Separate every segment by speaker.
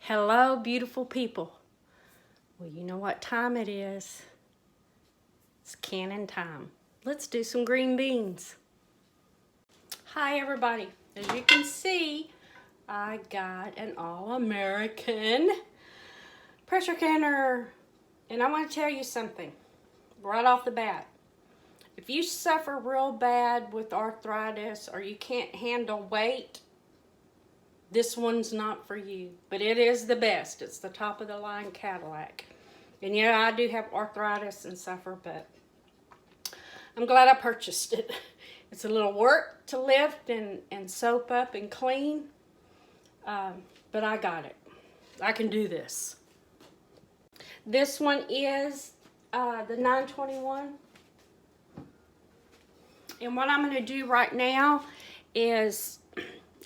Speaker 1: Hello, beautiful people. Well, you know what time it is. It's canning time. Let's do some green beans. Hi, everybody. As you can see, I got an All-American pressure canner. And I want to tell you something right off the bat. If you suffer real bad with arthritis or you can't handle weight, this one's not for you, but it is the best. It's the top of the line Cadillac. And yeah, I do have arthritis and suffer, but I'm glad I purchased it. It's a little work to lift and soap up and clean, but I got it. I can do this. This one is the 921. And what I'm going to do right now is,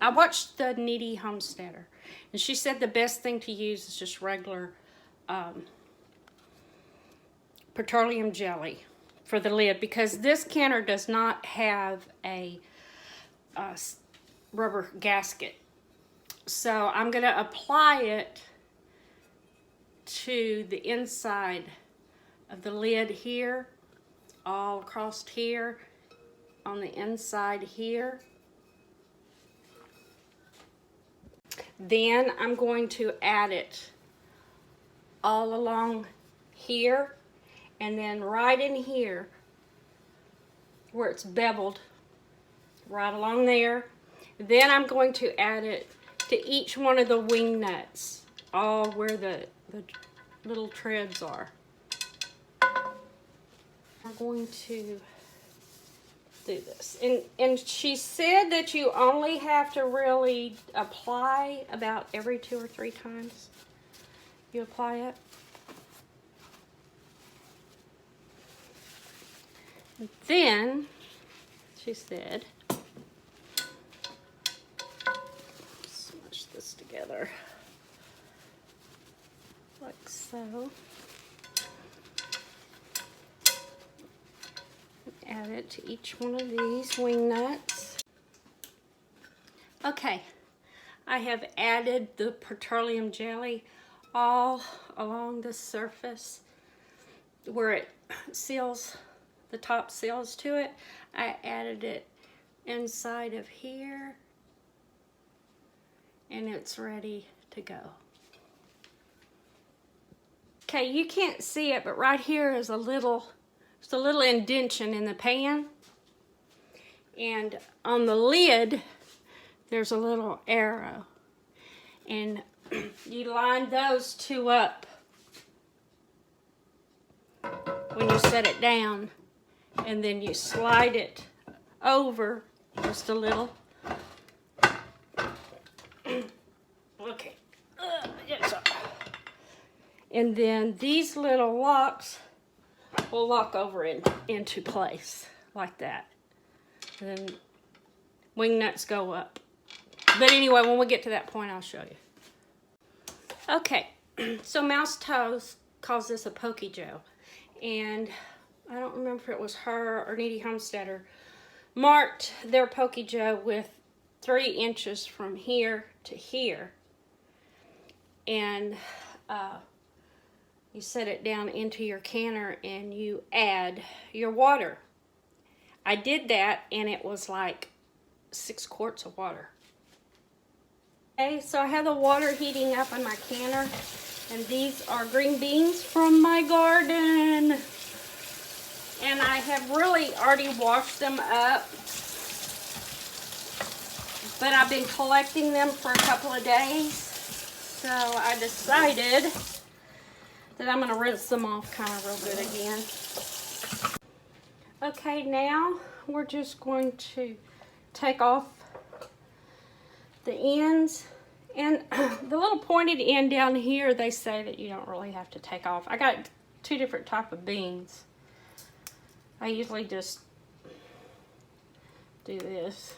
Speaker 1: I watched the Needy Homesteader, and she said the best thing to use is just regular petroleum jelly for the lid, because this canner does not have a rubber gasket. So I'm going to apply it to the inside of the lid here, all across here, on the inside here. Then I'm going to add it all along here, and then right in here where it's beveled, right along there. Then I'm going to add it to each one of the wing nuts, all where the little treads are. I'm going to do this. And she said that you only have to really apply about every 2 or 3 times you apply it. And then she said, smush this together like so. Add it to each one of these wing nuts. Okay, I have added the petroleum jelly all along the surface where it seals, the top seals to it. I added it inside of here, and it's ready to go. Okay, you can't see it, but right here is a little indentation in the pan, and on the lid there's a little arrow, and you line those two up when you set it down, and then you slide it over just a little. Okay, and then these little locks will lock over into place like that. And then wing nuts go up. But anyway, when we get to that point, I'll show you. Okay, so Mouse Toes calls this a Pokey Joe. And I don't remember if it was her or Needy Homesteader marked their Pokey Joe with 3 inches from here to here. And you set it down into your canner and you add your water. I did that and it was like 6 quarts of water. Okay, so I have the water heating up in my canner, and these are green beans from my garden. And I have really already washed them up, but I've been collecting them for a couple of days. So I decided that I'm going to rinse them off kind of real good again. Okay, now we're just going to take off the ends. And the little pointed end down here, they say that you don't really have to take off. I got 2 different types of beans. I usually just do this.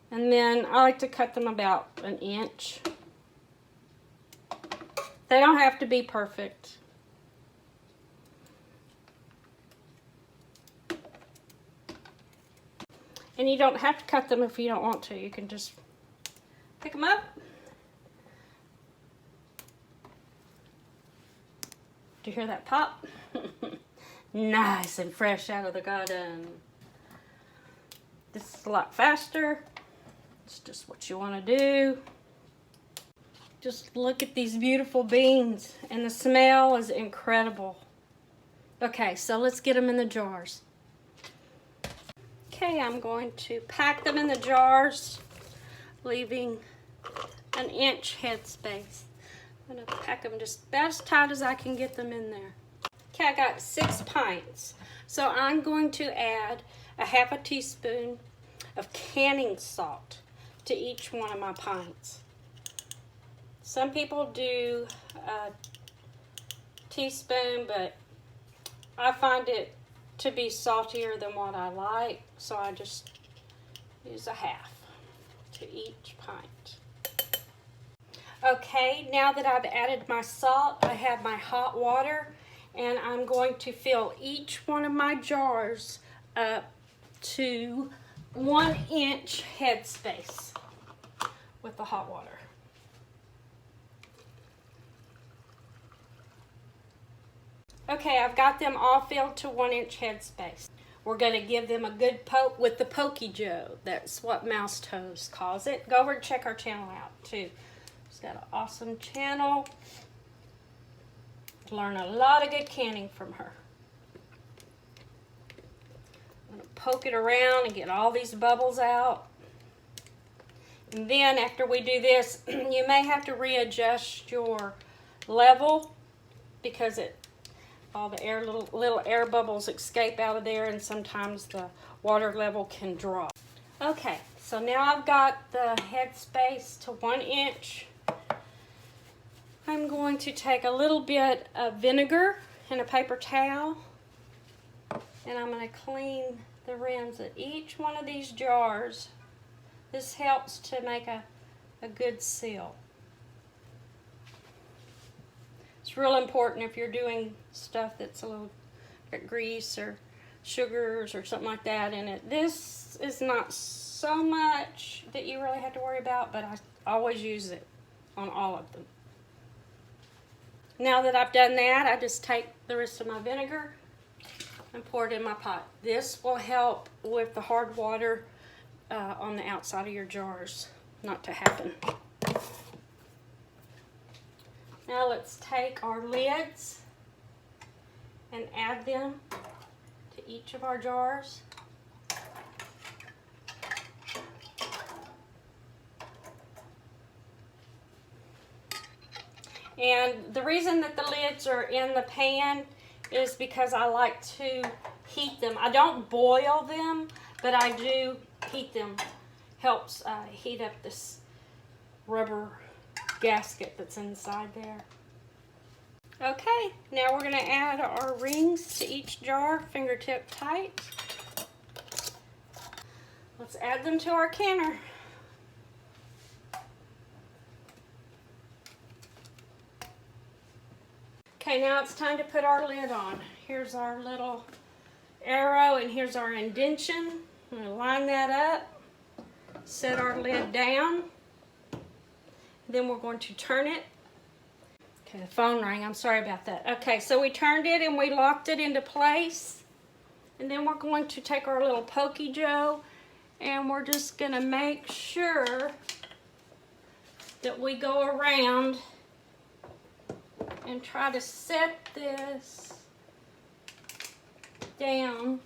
Speaker 1: And then I like to cut them about 1 inch. They don't have to be perfect. And you don't have to cut them if you don't want to. You can just Pick them up. Do you hear that pop? Nice and fresh out of the garden. This is a lot faster. It's just what you want to do. Just look at these beautiful beans, and the smell is incredible. Okay, so let's get them in the jars. Okay, I'm going to pack them in the jars, leaving an inch headspace. I'm going to pack them just about as tight as I can get them in there. Okay, I got 6 pints. So I'm going to add a half a teaspoon of canning salt to each one of my pints. Some people do a teaspoon, but I find it to be saltier than what I like, so I just use a half to each pint. Okay, now that I've added my salt, I have my hot water, and I'm going to fill each one of my jars up to 1 inch headspace with the hot water. Okay, I've got them all filled to 1 inch headspace. We're going to give them a good poke with the Pokey Joe. That's what Mouse Toes calls it. Go over and check our channel out too. She's got an awesome channel. Learn a lot of good canning from her. I'm going to poke it around and get all these bubbles out. And then after we do this, you may have to readjust your level because all the air, little air bubbles escape out of there, and sometimes the water level can drop. Okay, so now I've got the headspace to 1 inch. I'm going to take a little bit of vinegar and a paper towel, and I'm going to clean the rims of each one of these jars. This helps to make a good seal. It's real important if you're doing stuff that's a little got grease or sugars or something like that in it. This is not so much that you really have to worry about, but I always use it on all of them. Now that I've done that, I just take the rest of my vinegar and pour it in my pot. This will help with the hard water on the outside of your jars not to happen. Now let's take our lids and add them to each of our jars. And the reason that the lids are in the pan is because I like to heat them. I don't boil them, but I do heat them. Helps heat up this rubber gasket that's inside there. Okay, now we're going to add our rings to each jar, fingertip tight. Let's add them to our canner. Okay, now it's time to put our lid on. Here's our little arrow and here's our indention. I'm going to line that up, set our lid down. Then we're going to turn it. Okay, the phone rang. I'm sorry about that. Okay, so we turned it and we locked it into place. And then we're going to take our little Pokey Joe and we're just going to make sure that we go around and try to set this down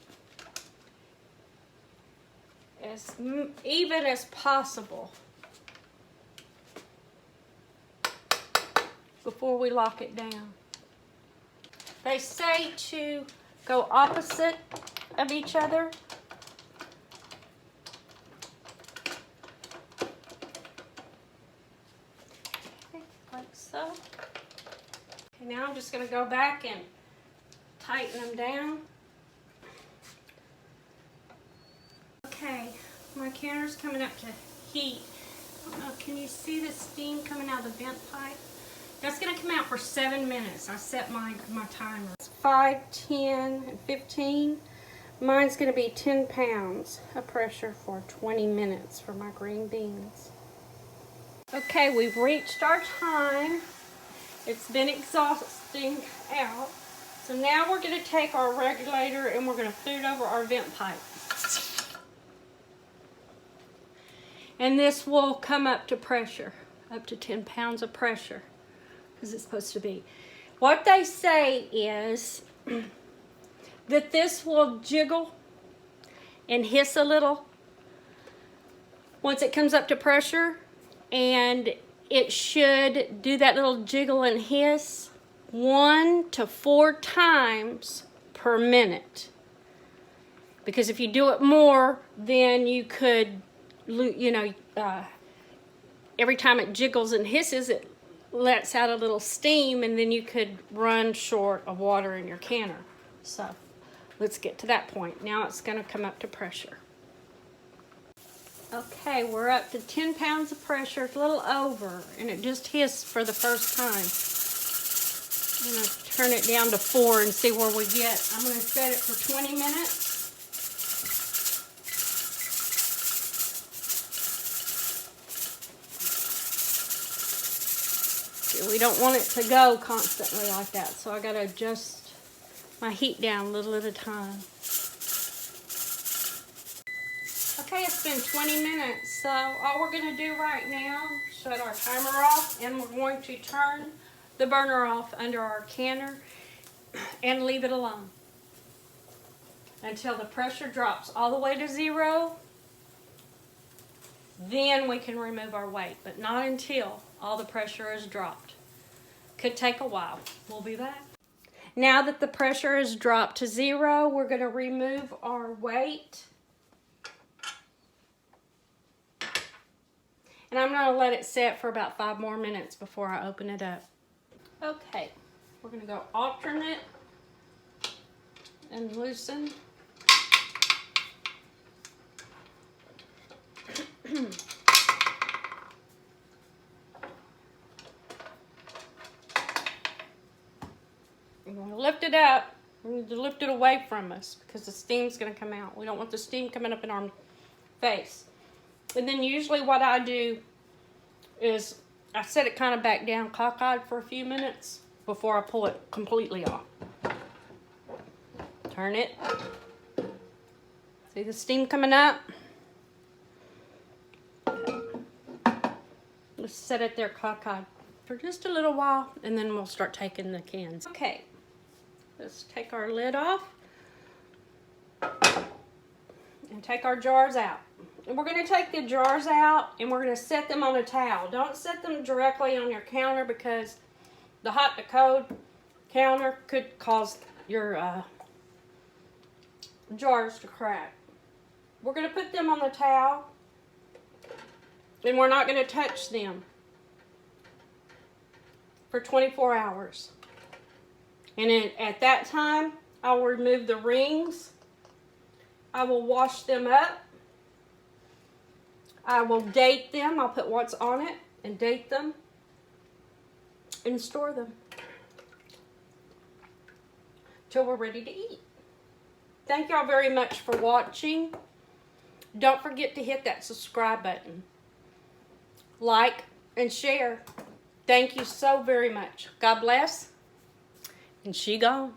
Speaker 1: as even as possible before we lock it down. They say to go opposite of each other. Okay, like so. Okay, now I'm just going to go back and tighten them down. Okay, my canner's coming up to heat. Can you see the steam coming out of the vent pipe? That's going to come out for 7 minutes. I set my timer. It's 5, 10, and 15. Mine's going to be 10 pounds of pressure for 20 minutes for my green beans. Okay, we've reached our time. It's been exhausting out. So now we're going to take our regulator and we're going to put it over our vent pipe. And this will come up to pressure, up to 10 pounds of pressure, because it's supposed to be. What they say is that this will jiggle and hiss a little once it comes up to pressure, and it should do that little jiggle and hiss 1 to 4 times per minute. Because if you do it more, then you could, you know, every time it jiggles and hisses, it lets out a little steam, and then you could run short of water in your canner. So let's get to that point. Now it's going to come up to pressure. Okay, we're up to 10 pounds of pressure. It's a little over, and it just hissed for the first time. I'm going to turn it down to 4 and see where we get. I'm going to set it for 20 minutes. We don't want it to go constantly like that, so I got to adjust my heat down a little at a time. Okay, it's been 20 minutes, so all we're going to do right now, shut our timer off, and we're going to turn the burner off under our canner and leave it alone until the pressure drops all the way to 0. Then we can remove our weight, but not until all the pressure is dropped. Could take a while. We'll be back. Now that the pressure is dropped to 0, we're going to remove our weight. And I'm going to let it set for about 5 more minutes before I open it up. Okay, we're going to go alternate and loosen. We're going to lift it up. We need to lift it away from us because the steam's going to come out. We don't want the steam coming up in our face. And then usually what I do is I set it kind of back down cockeyed for a few minutes before I pull it completely off. Turn it. See the steam coming up? Let's set it there cockeyed for just a little while, and then we'll start taking the cans. Okay, let's take our lid off and take our jars out. And we're going to take the jars out and we're going to set them on a towel. Don't set them directly on your counter because the hot to cold counter could cause your jars to crack. We're going to put them on the towel and we're not going to touch them for 24 hours. And then at that time, I will remove the rings. I will wash them up. I will date them. I'll put what's on it and date them and store them till we're ready to eat. Thank y'all very much for watching. Don't forget to hit that subscribe button. Like and share. Thank you so very much. God bless. And she gone.